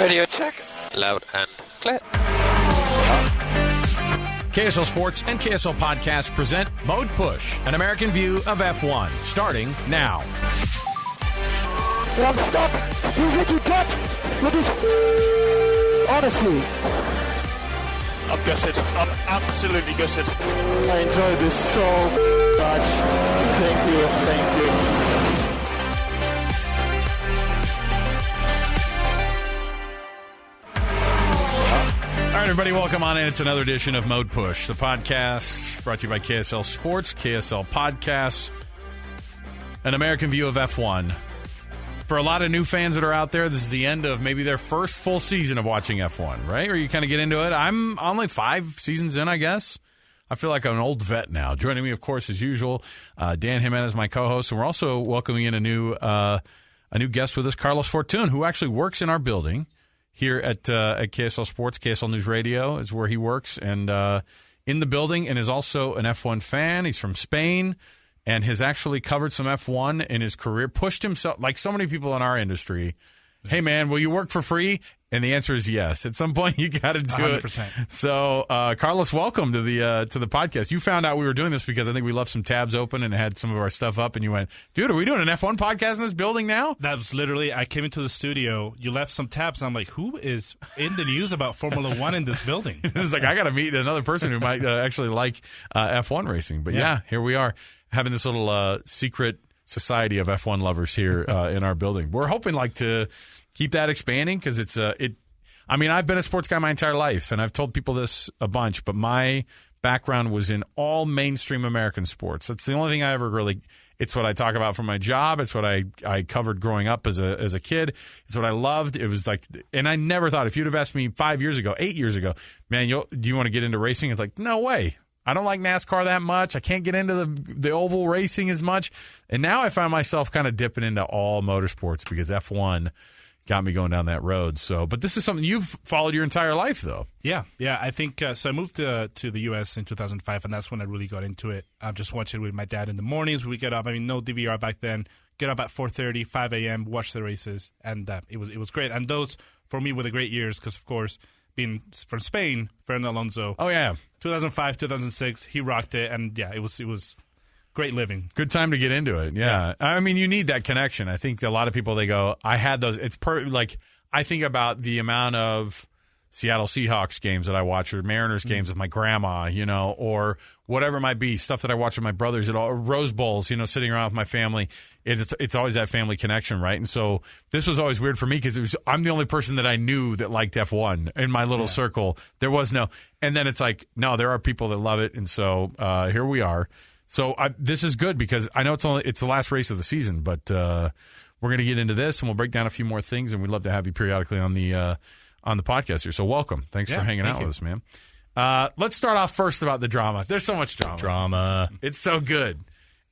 Radio check. Loud and clear. KSL Sports and KSL Podcast present Mode Push, an American view of F1, starting now. I'm stuck. He's looking gut with his honestly. I'm gutted. I'm absolutely gutted. I enjoyed this so much. Thank you. All right, everybody, welcome on in. It's another edition of Mode Push, the podcast brought to you by KSL Sports, KSL Podcasts, an American view of F1. For a lot of new fans that are out there, this is the end of maybe their first full season of watching F1, right? Or you kind of get into it. I'm only 5 seasons in, I guess. I feel like I'm an old vet now. Joining me, of course, as usual, Dan Jimenez, my co-host, and we're also welcoming in a new guest with us, Carlos Fortun, who actually works in our building here at KSL Sports. KSL News Radio is where he works, and in the building, and is also an F1 fan. He's from Spain and has actually covered some F1 in his career, pushed himself, like so many people in our industry. Hey, man, will you work for free? And the answer is yes. At some point, you got to do 100%. It. So, Carlos, welcome to the podcast. You found out we were doing this because I think we left some tabs open and had some of our stuff up, and you went, dude, are we doing an F1 podcast in this building now? That was literally, I came into the studio, you left some tabs, and I'm like, who is in the news about Formula One in this building? It's like, I got to meet another person who might actually like F1 racing. But yeah, here we are, having this little secret society of F1 lovers here in our building. We're hoping to keep that expanding because it's I mean, I've been a sports guy my entire life, and I've told people this a bunch, but my background was in all mainstream American sports. That's the only thing I ever really. It's what I talk about for my job. It's what I covered growing up as a kid. It's what I loved. It was like, and I never thought, if you'd have asked me 5 years ago, 8 years ago, man, do you want to get into racing? It's like, no way. I don't like NASCAR that much. I can't get into the oval racing as much. And now I find myself kind of dipping into all motorsports because F1 got me going down that road. So, but this is something you've followed your entire life, though. Yeah. I think so. I moved to the U.S. in 2005, and that's when I really got into it. I'm just watching it with my dad in the mornings. We get up. I mean, no DVR back then. Get up at 4:30, 5 a.m., watch the races, and it was great. And those for me were the great years because, of course, being from Spain, Fernando Alonso. Oh yeah, 2005, 2006, he rocked it, and yeah, it was great living. Good time to get into it. Yeah. I mean, you need that connection. I think a lot of people, they go, I had those. It's like, I think about the amount of Seattle Seahawks games that I watch, or Mariners games with my grandma, or whatever it might be, stuff that I watch with my brothers, or Rose Bowls, sitting around with my family. It's always that family connection, right? And so this was always weird for me because I'm the only person that I knew that liked F1 in my little circle. There was no, and then it's like, no, there are people that love it, and so here we are. So this is good because I know it's the last race of the season, but we're going to get into this and we'll break down a few more things, and we'd love to have you periodically on the podcast here. So welcome. Thanks for hanging out with us, man. Let's start off first about the drama. There's so much drama. It's so good.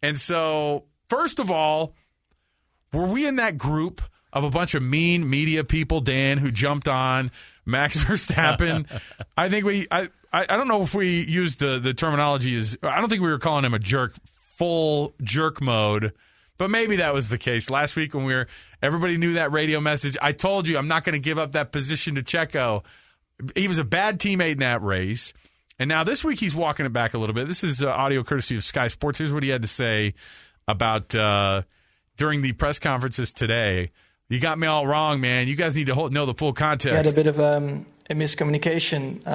And so, first of all, were we in that group of a bunch of mean media people, Dan, who jumped on Max Verstappen? I think I don't know if we used the terminology as, I don't think we were calling him a jerk, full jerk mode, but maybe that was the case. Last week when everybody knew that radio message, I told you I'm not going to give up that position to Checo. He was a bad teammate in that race. And now this week he's walking it back a little bit. This is audio courtesy of Sky Sports. Here's what he had to say about during the press conferences today. You got me all wrong, man. You guys need to know the full context. We had a bit of a miscommunication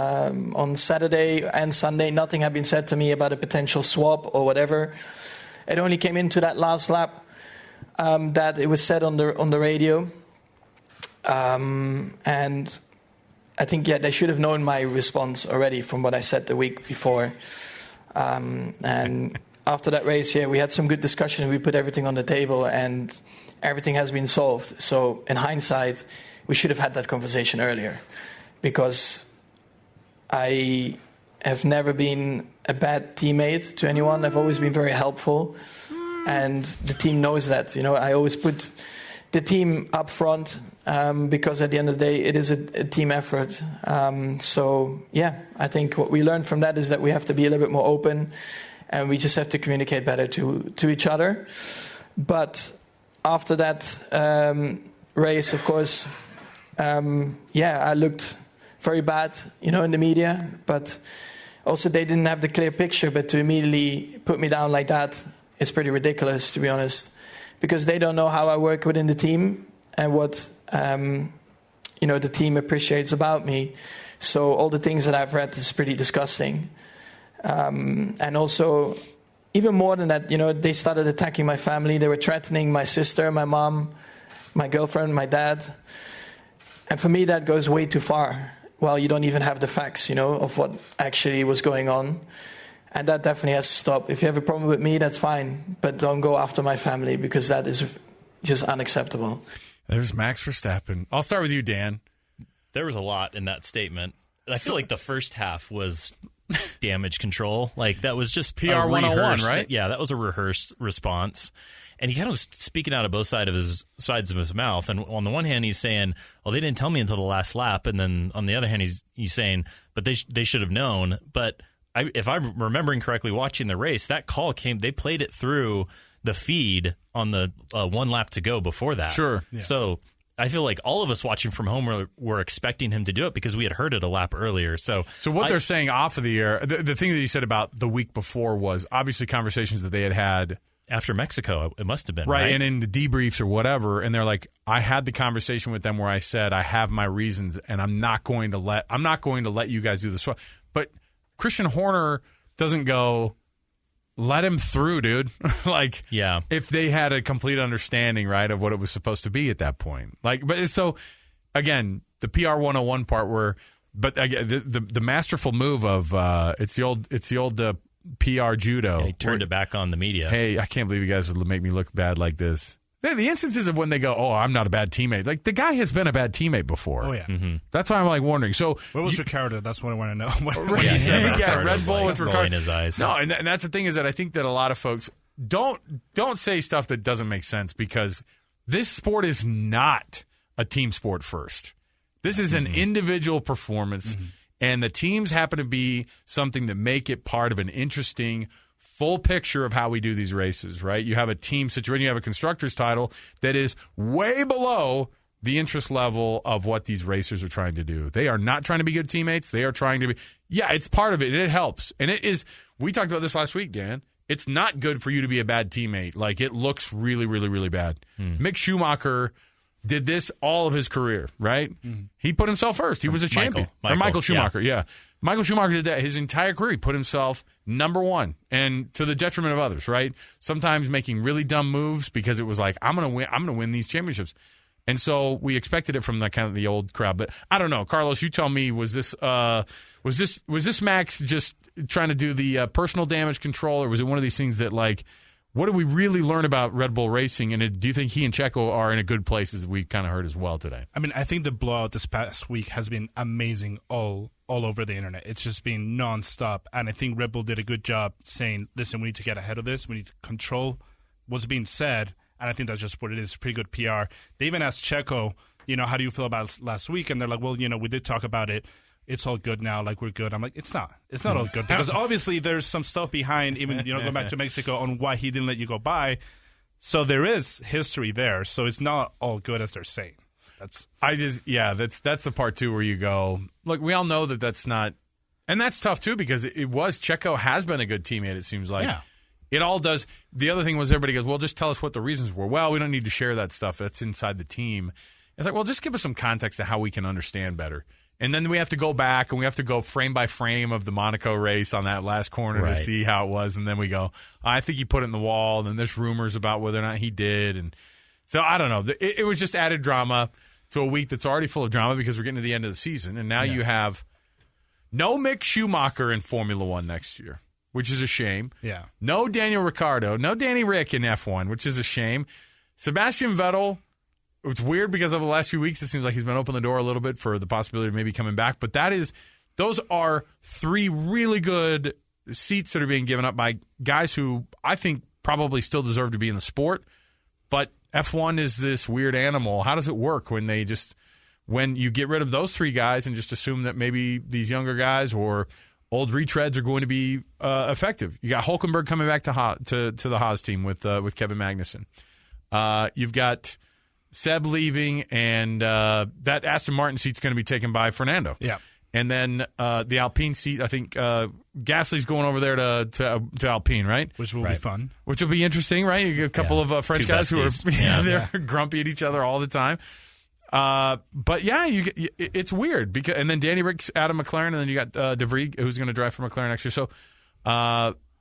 on Saturday and Sunday. Nothing had been said to me about a potential swap or whatever. It only came into that last lap that it was said on the radio, and I think they should have known my response already from what I said the week before. And after that race, we had some good discussion. We put everything on the table, and everything has been solved. So in hindsight, we should have had that conversation earlier, because I have never been a bad teammate to anyone. I've always been very helpful, and the team knows that. I always put the team up front because at the end of the day, it is a team effort. I think what we learned from that is that we have to be a little bit more open, and we just have to communicate better to each other. But after that race, of course, I looked very bad, in the media, but also they didn't have the clear picture. But to immediately put me down like that is pretty ridiculous, to be honest, because they don't know how I work within the team and what the team appreciates about me. So all the things that I've read is pretty disgusting. And also, even more than that, they started attacking my family. They were threatening my sister, my mom, my girlfriend, my dad. And for me, that goes way too far. Well, you don't even have the facts, of what actually was going on. And that definitely has to stop. If you have a problem with me, that's fine. But don't go after my family, because that is just unacceptable. There's Max Verstappen. I'll start with you, Dan. There was a lot in that statement. I feel like the first half was damage control. Like, that was just PR 101, right? Yeah, that was a rehearsed response. And he kind of was speaking out of both sides of his mouth. And on the one hand, he's saying, well, they didn't tell me until the last lap. And then on the other hand, he's saying, but they should have known. But if I'm remembering correctly, watching the race, that call came, they played it through the feed on the one lap to go before that. Sure. Yeah. So I feel like all of us watching from home were expecting him to do it because we had heard it a lap earlier. So what they're saying off of the air, the thing that he said about the week before was obviously conversations that they had after Mexico, it must have been. Right, and in the debriefs or whatever, and they're like, I had the conversation with them where I said, I have my reasons, and I'm not going to let you guys do this. But Christian Horner doesn't go, let him through, dude. Like, yeah. If they had a complete understanding, right, of what it was supposed to be at that point. Like, but so, again, the PR 101 part where, but again, the masterful move of, it's the old PR judo. Yeah, he turned it back on the media. Hey, I can't believe you guys would make me look bad like this. The instances of when they go, oh, I'm not a bad teammate. Like, the guy has been a bad teammate before. Oh, yeah. Mm-hmm. That's why I'm, like, wondering. So, where was Ricardo? That's what I want to know. Red Bull with Ricardo. In his eyes. No, and that's the thing is that I think that a lot of folks don't say stuff that doesn't make sense, because this sport is not a team sport first. This is an individual performance, and the teams happen to be something that make it part of an interesting full picture of how we do these races, right? You have a team situation, you have a constructor's title that is way below the interest level of what these racers are trying to do. They are not trying to be good teammates. They are trying to be, it's part of it, and it helps. And it is, we talked about this last week, Dan. It's not good for you to be a bad teammate. Like, it looks really, really, really bad. Mick Schumacher did this all of his career, right? He put himself first. He was a champion. Michael Schumacher, yeah. Michael Schumacher did that his entire career. He put himself number one, and to the detriment of others, right? Sometimes making really dumb moves because it was like, I'm gonna win these championships. And so we expected it from the kind of the old crowd. But I don't know, Carlos, you tell me, was this Max just trying to do the personal damage control, or was it one of these things that, like, what did we really learn about Red Bull racing, and do you think he and Checo are in a good place, as we kind of heard as well today? I mean, I think the blowout this past week has been amazing all over the internet. It's just been nonstop, and I think Red Bull did a good job saying, listen, we need to get ahead of this. We need to control what's being said, and I think that's just what it is, pretty good PR. They even asked Checo, how do you feel about last week? And they're like, well, we did talk about it. It's all good now, like, we're good. I'm like, it's not all good, because obviously there's some stuff behind, even, going back to Mexico, on why he didn't let you go by. So there is history there. So it's not all good as they're saying. That's the part too where you go, look, we all know that's not, and that's tough too, because Checo has been a good teammate, it seems like. Yeah. It all does. The other thing was, everybody goes, well, just tell us what the reasons were. Well, we don't need to share that stuff. That's inside the team. It's like, well, just give us some context to how we can understand better. And then we have to go back, and we have to go frame by frame of the Monaco race on that last corner to see how it was. And then we go, I think he put it in the wall. And then there's rumors about whether or not he did. And so I don't know. It was just added drama to a week that's already full of drama, because we're getting to the end of the season. And now you have no Mick Schumacher in Formula One next year, which is a shame. Yeah. No Daniel Ricciardo. No Danny Rick in F1, which is a shame. Sebastian Vettel. It's weird because over the last few weeks, it seems like he's been opening the door a little bit for the possibility of maybe coming back. But those are three really good seats that are being given up by guys who I think probably still deserve to be in the sport. But F1 is this weird animal. How does it work when you get rid of those three guys and just assume that maybe these younger guys or old retreads are going to be effective? You got Hülkenberg coming back to the Haas team with Kevin Magnussen. You've got Seb leaving, and that Aston Martin seat's going to be taken by Fernando. Yeah. And then the Alpine seat, I think Gasly's going over there to Alpine, right? Which will be fun. Which will be interesting, right? You get a couple of French Two guys besties. who are they're grumpy at each other all the time. But yeah, it's weird because, and then Danny Rick's out of McLaren, and then you got De Vries who's going to drive for McLaren next year. So,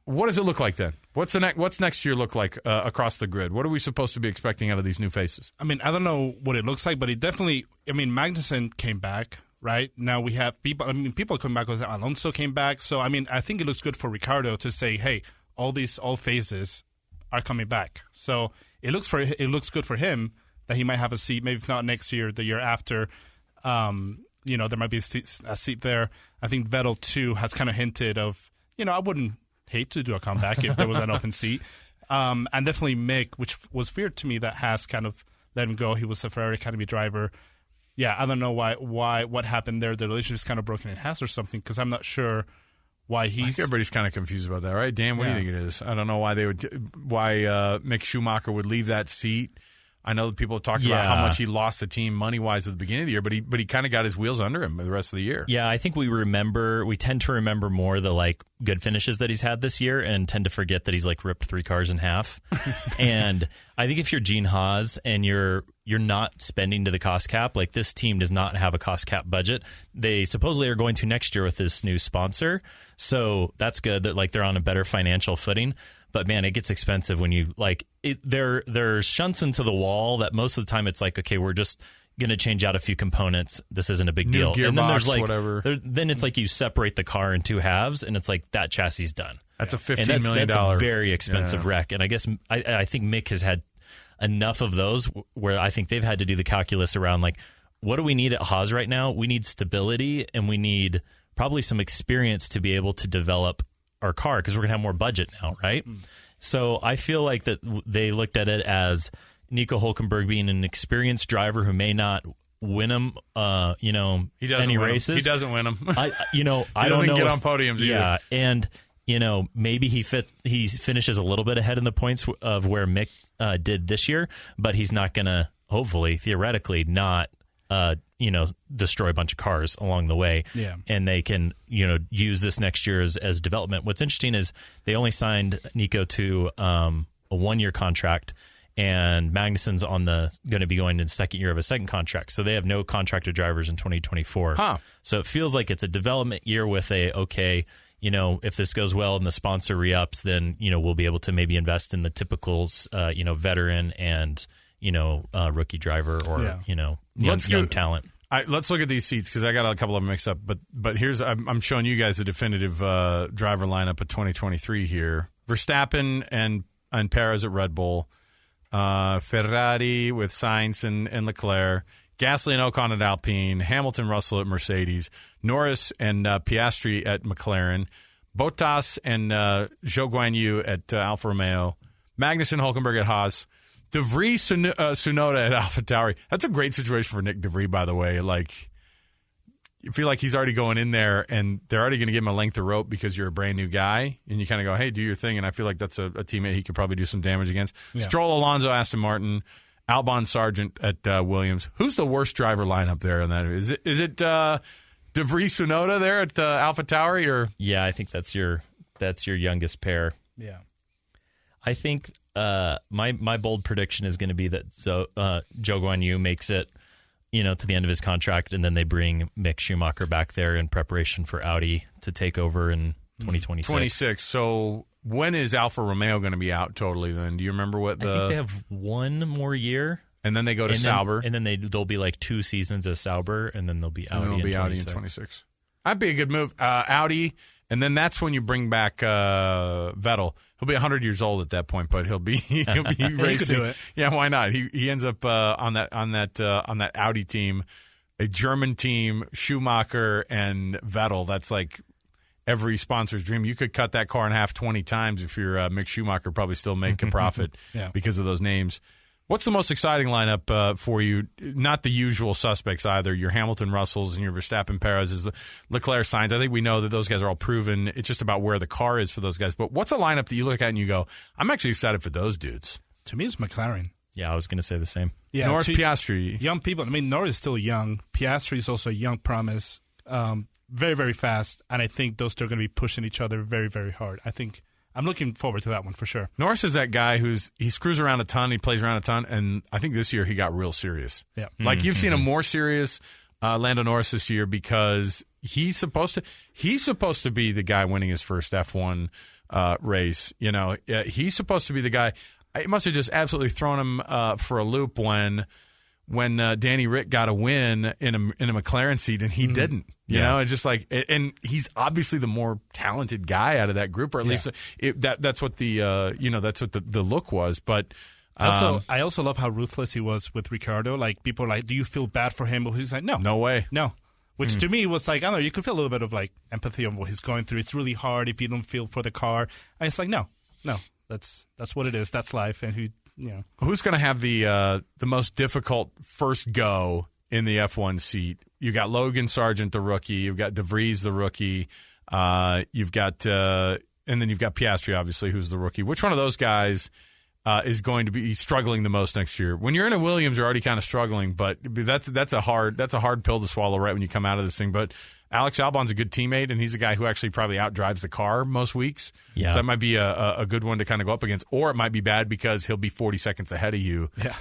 what does it look like then? What's next year look like across the grid? What are we supposed to be expecting out of these new faces? I mean, I don't know what it looks like, but it definitely. I mean, Magnussen came back. Right now we have people. I mean, people coming back. Alonso came back. So I mean, I think it looks good for Ricardo to say, "Hey, all phases are coming back." So it looks good for him that he might have a seat. Maybe if not next year, the year after. There might be a seat there. I think Vettel too has kind of hinted of, I wouldn't hate to do a comeback if there was an open seat. And definitely Mick, which was weird to me that has kind of let him go. He was a Ferrari Academy driver. Yeah, I don't know what happened there. The relationship is kind of broken in half or something, because I'm not sure why he's. I think everybody's kind of confused about that, right? Dan, what do you think it is? I don't know why Mick Schumacher would leave that seat. I know that people have talked about how much he lost the team money-wise at the beginning of the year, but he kind of got his wheels under him the rest of the year. Yeah, I think we tend to remember more the good finishes that he's had this year, and tend to forget that he's ripped 3 cars in half. And I think if you're Gene Haas and you're not spending to the cost cap, this team does not have a cost cap budget. They supposedly are going to next year with this new sponsor, so that's good that they're on a better financial footing. But man, it gets expensive when you there's shunts into the wall that most of the time it's okay, we're just going to change out a few components. This isn't a big deal. And then there's whatever. Then it's you separate the car in 2 halves, and it's that chassis is done. That's a $15 million. That's a very expensive wreck. And I guess I think Mick has had enough of those where I think they've had to do the calculus around what do we need at Haas right now? We need stability, and we need probably some experience to be able to develop our car, because we're going to have more budget now, right? So I feel that they looked at it as Nico Hülkenberg being an experienced driver who may not win them, any races. He doesn't win them. I don't know. He doesn't get on podiums either. Yeah, and maybe he finishes a little bit ahead in the points of where Mick did this year, but he's not going to, hopefully, theoretically, not destroy a bunch of cars along the way. Yeah. And they can, use this next year as development. What's interesting is they only signed Nico to a 1-year contract, and Magnussen's going to be going in the second year of a second contract. So they have no contracted drivers in 2024. Huh. So it feels like it's a development year with if this goes well and the sponsor re-ups, then, we'll be able to maybe invest in the typicals, veteran and, rookie driver or, young talent. Let's look at these seats, because I got a couple of them mixed up. But here's I'm showing you guys the definitive driver lineup of 2023 here. Verstappen and Perez at Red Bull. Ferrari with Sainz and Leclerc. Gasly and Ocon at Alpine. Hamilton, Russell at Mercedes. Norris and Piastri at McLaren. Bottas and Zhou Guanyu at Alfa Romeo. Magnussen, Hülkenberg at Haas. De Vries, Tsunoda at AlphaTauri. That's a great situation for Nick De Vries, by the way. You feel like he's already going in there, and they're already going to give him a length of rope because you're a brand new guy, and you kind of go, hey, do your thing. And I feel like that's a teammate he could probably do some damage against. Yeah. Stroll, Alonso, Aston Martin, Albon, Sargent at Williams. Who's the worst driver lineup there? In that is it De Vries, Tsunoda there at AlphaTauri, or? Yeah, I think that's your youngest pair. Yeah, I think my bold prediction is going to be that Zhou Guanyu makes it, to the end of his contract, and then they bring Mick Schumacher back there in preparation for Audi to take over in 2026. 26. So when is Alfa Romeo going to be out totally then? Do you remember what I think they have 1 more year. And then they go to Sauber. And then they'll be 2 seasons as Sauber, and then they'll be Audi in 26. That'd be a good move. Audi, and then that's when you bring back Vettel. He'll be 100 years old at that point, but he'll be racing. He could do it. Yeah, why not? He ends up on that Audi team, a German team, Schumacher and Vettel. That's every sponsor's dream. You could cut that car in half 20 times if you're Mick Schumacher, probably still make a profit because of those names. What's the most exciting lineup for you? Not the usual suspects either. Your Hamilton, Russells, and your Verstappen, Perez, is the Leclerc, Sainz. I think we know that those guys are all proven. It's just about where the car is for those guys. But what's a lineup that you look at and you go, I'm actually excited for those dudes? To me, it's McLaren. Yeah, I was going to say the same. Yeah, Norris, Piastri. Young people. I mean, Norris is still young. Piastri is also a young promise. Very, very fast. And I think those two are going to be pushing each other very, very hard. I'm looking forward to that one for sure. Norris is that guy he screws around a ton, he plays around a ton, and I think this year he got real serious. Yeah. Like you've seen a more serious Lando Norris this year because he's supposed to be the guy winning his first F1 race. You know, he's supposed to be the guy. It must have just absolutely thrown him for a loop when Danny Rick got a win in a McLaren seat and he didn't. You know, it's just like, and he's obviously the more talented guy out of that group, or at least that's what that's what the look was. But I also love how ruthless he was with Ricciardo. Like people are like, do you feel bad for him? But he's like, no way, no. Which to me was like, I don't know, you could feel a little bit of like empathy of what he's going through. It's really hard if you don't feel for the car. And it's like, no, that's what it is. That's life. And who's going to have the most difficult first go in the F1 seat? You got Logan Sargent, the rookie. You've got De Vries, the rookie. You've got and then you've got Piastri, obviously, who's the rookie. Which one of those guys is going to be struggling the most next year? When you're in a Williams, you're already kind of struggling, but that's a hard pill to swallow right when you come out of this thing. But Alex Albon's a good teammate, and he's a guy who actually probably outdrives the car most weeks. Yeah. So that might be a good one to kind of go up against, or it might be bad because he'll be 40 seconds ahead of you. Yeah.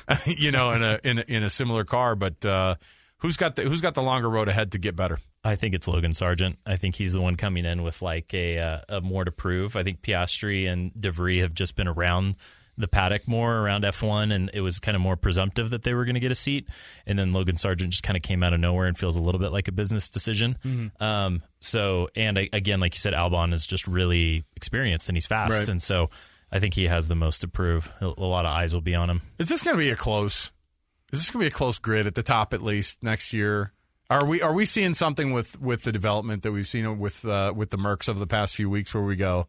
in a similar car. But who's got the longer road ahead to get better? I think it's Logan Sargent. I think he's the one coming in with like a more to prove. I think Piastri and De Vries have just been around the paddock more around F1, and it was kind of more presumptive that they were going to get a seat. And then Logan Sargent just kind of came out of nowhere and feels a little bit like a business decision. Mm-hmm. Again, like you said, Albon is just really experienced and he's fast. Right. And so I think he has the most to prove. A lot of eyes will be on him. Is this going to be a close grid at the top, at least next year? Are we seeing something with the development that we've seen with the Mercs of the past few weeks where we go,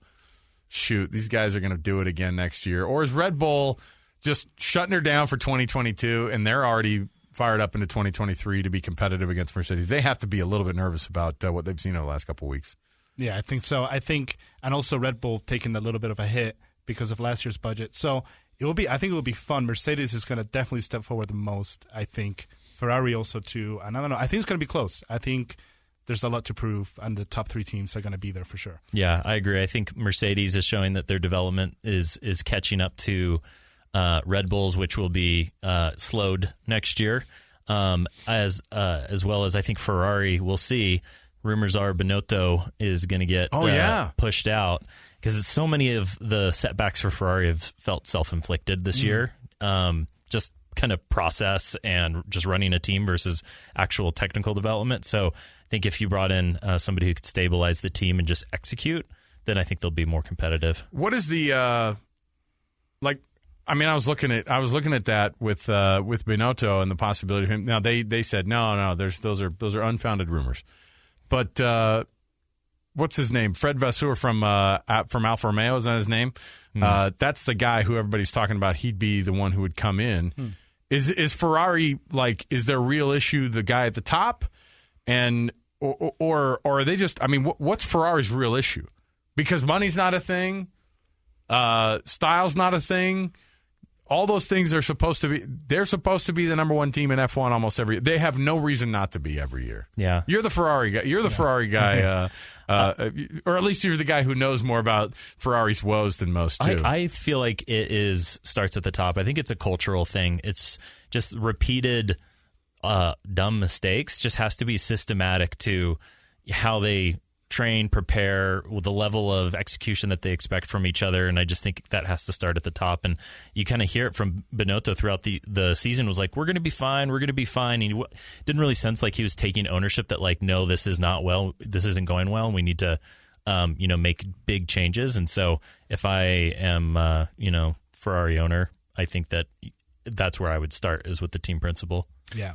shoot, these guys are going to do it again next year? Or is Red Bull just shutting her down for 2022 and they're already fired up into 2023 to be competitive against Mercedes? They have to be a little bit nervous about what they've seen over the last couple of weeks. Yeah, I think so. And also Red Bull taking a little bit of a hit because of last year's budget. So I think it will be fun. Mercedes is going to definitely step forward the most, I think. Ferrari also too. And I don't know. I think it's going to be close. I think there's a lot to prove, and the top three teams are going to be there for sure. Yeah, I agree. I think Mercedes is showing that their development is catching up to Red Bull's, which will be slowed next year, as well as I think Ferrari. We'll see. Rumors are Binotto is going to get pushed out because so many of the setbacks for Ferrari have felt self-inflicted this year. Just kind of process and just running a team versus actual technical development. So I think if you brought in somebody who could stabilize the team and just execute, then I think they'll be more competitive. What is the I was looking at that with Binotto and the possibility of him. Now they said no, those are unfounded rumors. But what's his name? Fred Vasseur from Alfa Romeo, is that his name? That's the guy who everybody's talking about. He'd be the one who would come in. Is Ferrari, like, is their real issue the guy at the top, and or are they just? I mean, what's Ferrari's real issue? Because money's not a thing, style's not a thing. All those things are supposed to be. They're supposed to be the number one team in F1 almost every year. They have no reason not to be every year. Yeah, you're the Ferrari guy. You're the Ferrari guy, or at least you're the guy who knows more about Ferrari's woes than most too. I feel like it starts at the top. I think it's a cultural thing. It's just repeated dumb mistakes. Just has to be systematic to how they train, prepare, with the level of execution that they expect from each other, and I just think that has to start at the top. And you kind of hear it from Binotto throughout the season, was like, we're going to be fine, and he didn't really sense like he was taking ownership that, like, no, this isn't going well, and we need to make big changes. And so if I am Ferrari owner, I think that's where I would start, is with the team principal. Yeah.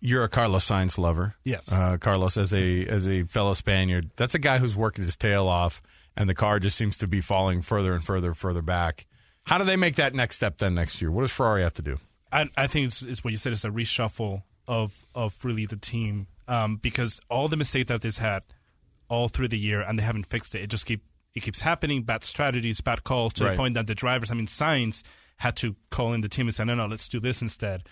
You're a Carlos Sainz lover. Yes. Carlos, as a fellow Spaniard, that's a guy who's working his tail off, and the car just seems to be falling further and further back. How do they make that next step then next year? What does Ferrari have to do? I think it's what you said. It's a reshuffle of really the team, because all the mistakes that they've had all through the year, and they haven't fixed it. It keeps happening. Bad strategies, bad calls, to the point that the drivers. I mean, Sainz had to call in the team and say, no, let's do this instead.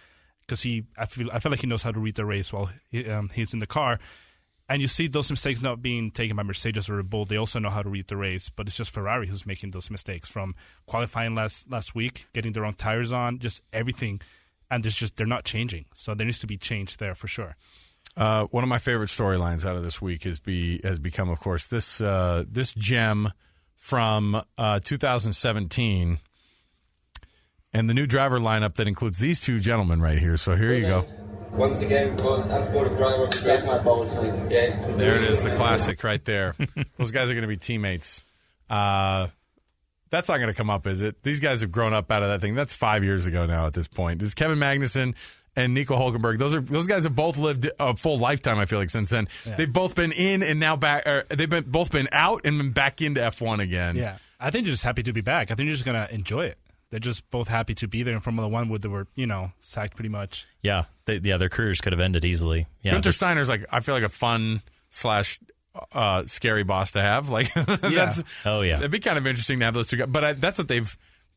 Because I feel like he knows how to read the race while he's in the car. And you see those mistakes not being taken by Mercedes or Red Bull. They also know how to read the race, but it's just Ferrari who's making those mistakes from qualifying last week, getting the wrong tires on, just everything. And they're not changing. So there needs to be change there for sure. One of my favorite storylines out of this week has become, of course, this gem from 2017 and the new driver lineup that includes these two gentlemen right here. So here you go. Once again, most unsportive driver. Set my balls. Yeah. There it is, the classic right there. Those guys are going to be teammates. That's not going to come up, is it? These guys have grown up out of that thing. That's 5 years ago now at this point. This is Kevin Magnussen and Nico Hülkenberg. Those guys have both lived a full lifetime, I feel like, since then. Yeah. They've both been in and now back. Both been out and been back into F1 again. Yeah, I think they're just happy to be back. I think they're just going to enjoy it. They're just both happy to be there in Formula One, where they were, sacked pretty much. Yeah, their careers could have ended easily. Yeah, Günther Steiner's I feel like a fun / scary boss to have. It'd be kind of interesting to have those two guys. But that's what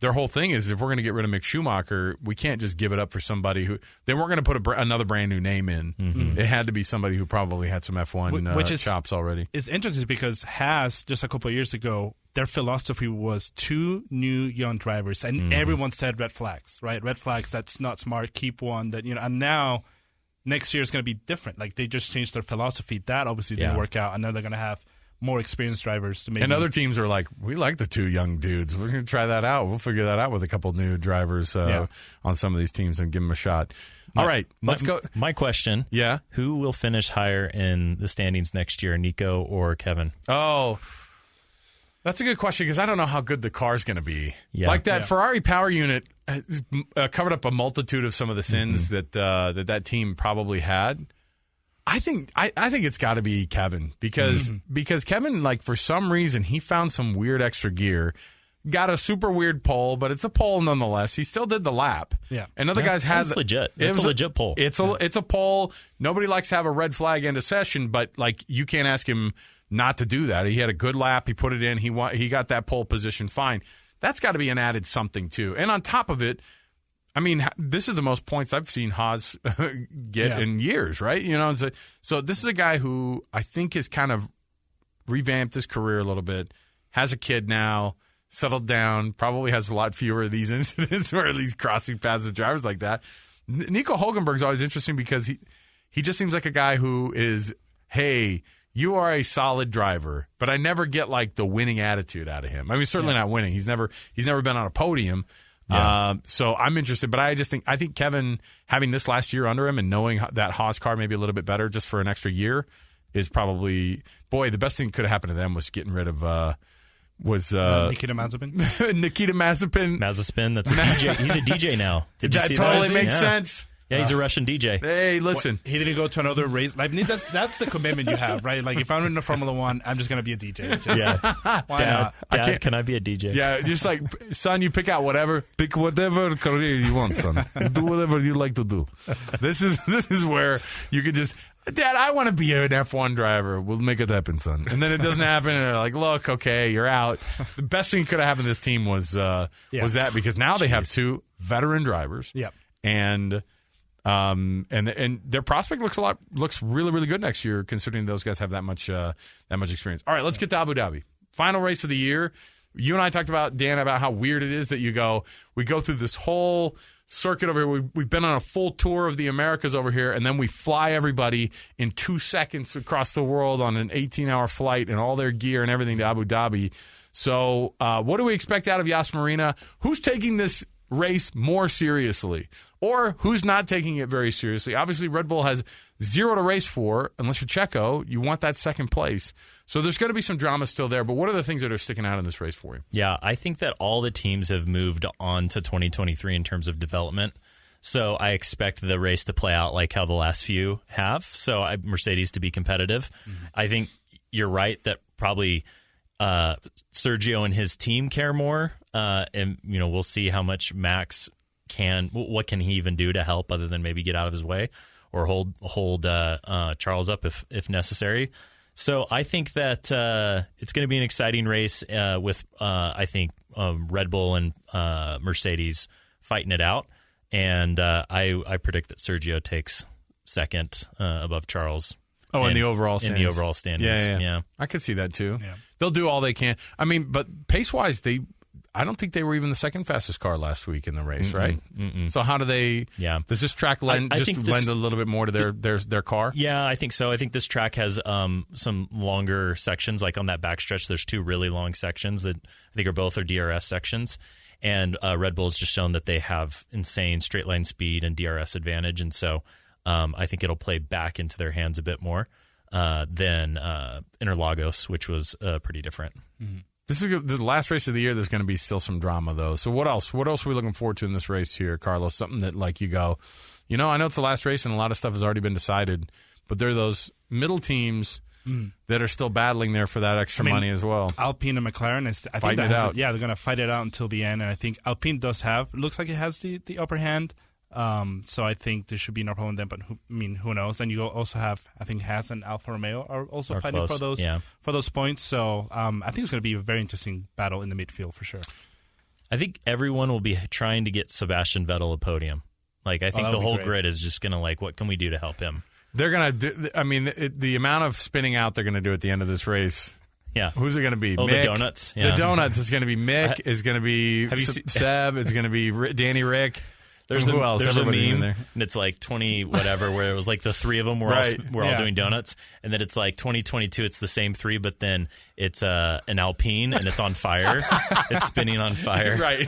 their whole thing is. If we're going to get rid of Mick Schumacher, we can't just give it up for somebody who they weren't going to put another brand new name in. Mm-hmm. It had to be somebody who probably had some F1 chops already. It's interesting because Haas just a couple of years ago, their philosophy was 2 new young drivers, and everyone said red flags, right? Red flags, that's not smart. Keep one that and now next year is going to be different. Like they just changed their philosophy. That obviously didn't work out, and now they're going to have more experienced drivers to make. And other teams are like, we like the 2 young dudes. We're going to try that out. We'll figure that out with a couple new drivers on some of these teams and give them a shot. All right, let's go. My question: who will finish higher in the standings next year, Nico or Kevin? Oh. That's a good question because I don't know how good the car's going to be. Yeah. Ferrari power unit covered up a multitude of some of the sins that team probably had. I think it's got to be Kevin because Kevin, for some reason, he found some weird extra gear, got a super weird pole, but it's a pole nonetheless. He still did the lap. Yeah, and other guys has legit. It's a legit pole. It's a pole. Nobody likes to have a red flag end of session, but you can't ask him not to do that. He had a good lap. He put it in. He got that pole position fine. That's got to be an added something too. And on top of it, I mean, this is the most points I've seen Haas get in years, right? So this is a guy who I think has kind of revamped his career a little bit, has a kid now, settled down, probably has a lot fewer of these incidents or at least crossing paths with drivers like that. Nico Hülkenberg's always interesting because he just seems like a guy who is, hey, you are a solid driver, but I never get the winning attitude out of him. I mean, certainly not winning. He's never been on a podium. Yeah. So I'm interested, but I think Kevin having this last year under him and knowing that Haas car may be a little bit better just for an extra year is probably the best thing that could have happened to them was getting rid of Nikita Mazepin. Nikita Mazepin. Mazepin, that's a DJ. He's a DJ now. Did you see that? Totally makes sense. Yeah, he's a Russian DJ. Hey, listen. He didn't go to another race. That's the commitment you have, right? If I'm in the Formula One, I'm just going to be a DJ. Dad, can I be a DJ? Yeah, just son, you pick out whatever. Pick whatever career you want, son. Do whatever you like to do. This is where you could just, Dad, I want to be an F1 driver. We'll make it happen, son. And then it doesn't happen, and they're like, look, okay, you're out. The best thing that could have happened to this team was that because now they have 2 veteran drivers. Yep. And their prospect looks really, really good next year, considering those guys have that much experience. All right, let's get to Abu Dhabi. Final race of the year. You and I talked about, Dan, about how weird it is that we go through this whole circuit over here. We've been on a full tour of the Americas over here, and then we fly everybody in 2 seconds across the world on an 18-hour flight and all their gear and everything to Abu Dhabi. So what do we expect out of Yas Marina? Who's taking this race more seriously? Or who's not taking it very seriously? Obviously, Red Bull has 0 to race for. Unless you're Checo, you want that second place. So there's going to be some drama still there. But what are the things that are sticking out in this race for you? Yeah, I think that all the teams have moved on to 2023 in terms of development. So I expect the race to play out like how the last few have. So Mercedes to be competitive. Mm-hmm. I think you're right that probably Sergio and his team care more. And we'll see how much Max what can he even do to help other than maybe get out of his way or hold Charles up if necessary. So I think that it's going to be an exciting race with I think Red Bull and Mercedes fighting it out. And I predict that Sergio takes second above Charles. Oh, in the overall standings. In the overall standings, yeah. I could see that, too. Yeah. They'll do all they can. I mean, but pace-wise, I don't think they were even the second fastest car last week in the race, right? So how do they? Yeah. Does this track lend a little bit more to their car? Yeah, I think so. I think this track has some longer sections. Like on that backstretch, there's 2 really long sections that I think both are DRS sections. And Red Bull's just shown that they have insane straight line speed and DRS advantage, and so I think it'll play back into their hands a bit more than Interlagos, which was pretty different. Mm-hmm. This is the last race of the year. There's going to be still some drama, though. So what else? What else are we looking forward to in this race here, Carlos? Something that, like, you go, I know it's the last race and a lot of stuff has already been decided, but there are those middle teams that are still battling there for that extra money as well. Alpine and McLaren, I think it out. Yeah, they're going to fight it out until the end, and I think Alpine looks like it has the upper hand. So I think there should be no problem with them, but who knows? And you also have, I think Haas and Alfa Romeo are also fighting for those points. So I think it's going to be a very interesting battle in the midfield for sure. I think everyone will be trying to get Sebastian Vettel a podium. Like, I think the whole grid is just going to, like, what can we do to help him? They're going to do, the amount of spinning out they're going to do at the end of this race. Yeah. Who's it going to be? Oh, Mick? the donuts. Yeah. The donuts is going to be Mick, is going to be Seb, it's going to be Danny Rick. Who else? There's Everybody's a meme, in there. and it's like 20 whatever, where it was like the 3 of them were all doing donuts, and then it's like 2022. It's the same 3, but then it's an Alpine, and it's on fire. It's spinning on fire. Right.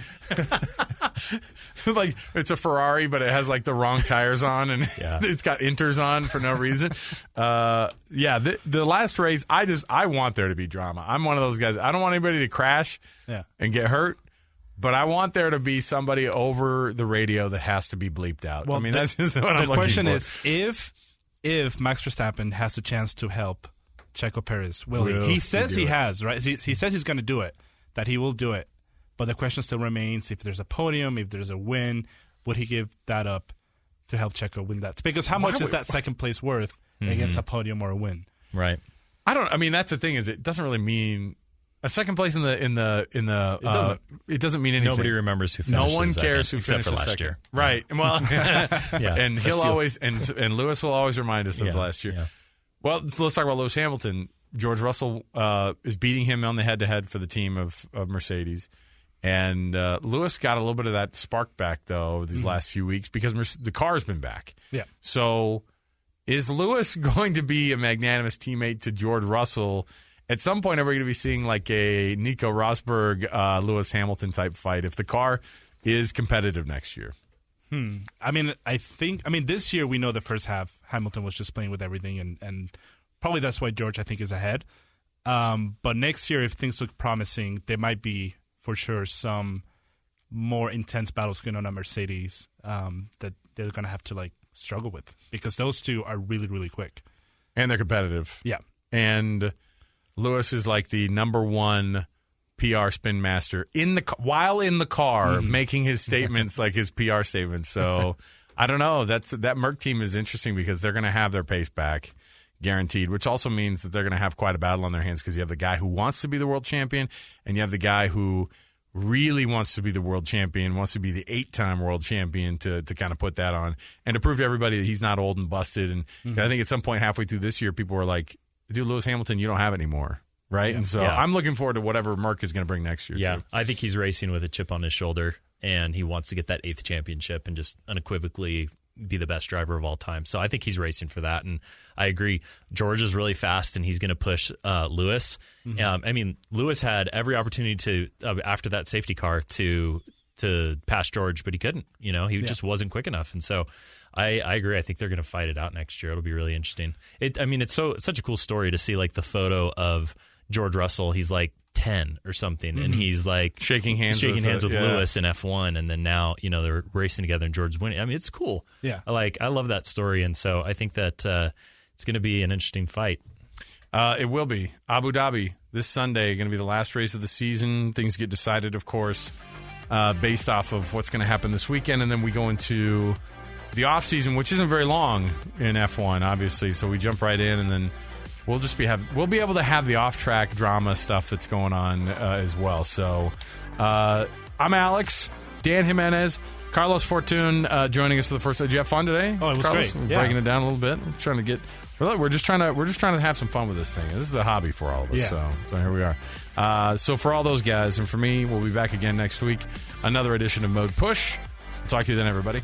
Like it's a Ferrari, but it has like the wrong tires on, and it's got inters on for no reason. The last race, I want there to be drama. I'm one of those guys. I don't want anybody to crash and get hurt. But I want there to be somebody over the radio that has to be bleeped out. Well, that's just what I'm looking for. The question is, if Max Verstappen has a chance to help Checo Perez, will he? He says he has, right? He says he's going to do it, that he will do it. But the question still remains, if there's a podium, if there's a win, would he give that up to help Checo win that? Because how much is that second place worth against a podium or a win? Right. That's the thing, is it doesn't really mean... A second place in the it doesn't mean anything. Nobody remembers who finished. No one cares who finished except for last second. year. Right. Well, and he'll always and Lewis will always remind us of last year. Yeah. Well, let's talk about Lewis Hamilton. George Russell is beating him on the head-to-head for the team of Mercedes, and Lewis got a little bit of that spark back though over these last few weeks because the car's been back. Yeah. So, is Lewis going to be a magnanimous teammate to George Russell? At some point, are we going to be seeing like a Nico Rosberg, Lewis Hamilton type fight if the car is competitive next year? This year we know the first half Hamilton was just playing with everything, and probably that's why George, I think, is ahead. But next year, if things look promising, there might be for sure some more intense battles going on at Mercedes that they're going to have to like struggle with because those two are really, really quick. And they're competitive. Yeah. And Lewis is like the number one PR spin master while in the car making his statements like his PR statements. So I don't know. That Merc team is interesting because they're going to have their pace back guaranteed, which also means that they're going to have quite a battle on their hands because you have the guy who wants to be the world champion and you have the guy who really wants to be the world champion, wants to be the 8-time world champion to kind of put that on and to prove to everybody that he's not old and busted. And I think at some point halfway through this year, people were like, dude, Lewis Hamilton, you don't have it anymore, right? Yeah. And so I'm looking forward to whatever Merc is going to bring next year, too. I think he's racing with a chip on his shoulder, and he wants to get that 8th championship and just unequivocally be the best driver of all time. So I think he's racing for that, and I agree. George is really fast, and he's going to push Lewis. Lewis had every opportunity to, after that safety car, to pass George, but he couldn't. He just wasn't quick enough, and so... I agree. I think they're going to fight it out next year. It'll be really interesting. It's such a cool story to see like the photo of George Russell. He's like 10 or something, and he's like shaking hands with Lewis in F1, and then now they're racing together and George's winning. It's cool. Yeah, I love that story, and so I think that it's going to be an interesting fight. It will be. Abu Dhabi this Sunday, going to be the last race of the season. Things get decided, of course, based off of what's going to happen this weekend, and then we go into the off season, which isn't very long in F1, obviously. So we jump right in, and then we'll be able to have the off track drama stuff that's going on as well. So I'm Alex, Dan Jimenez, Carlos Fortun joining us for the first. Did you have fun today? Oh, it was Carlos? great. Breaking it down a little bit. We're just trying to have some fun with this thing. This is a hobby for all of us. Yeah. So here we are. So for all those guys and for me, we'll be back again next week. Another edition of Mode Push. I'll talk to you then, everybody.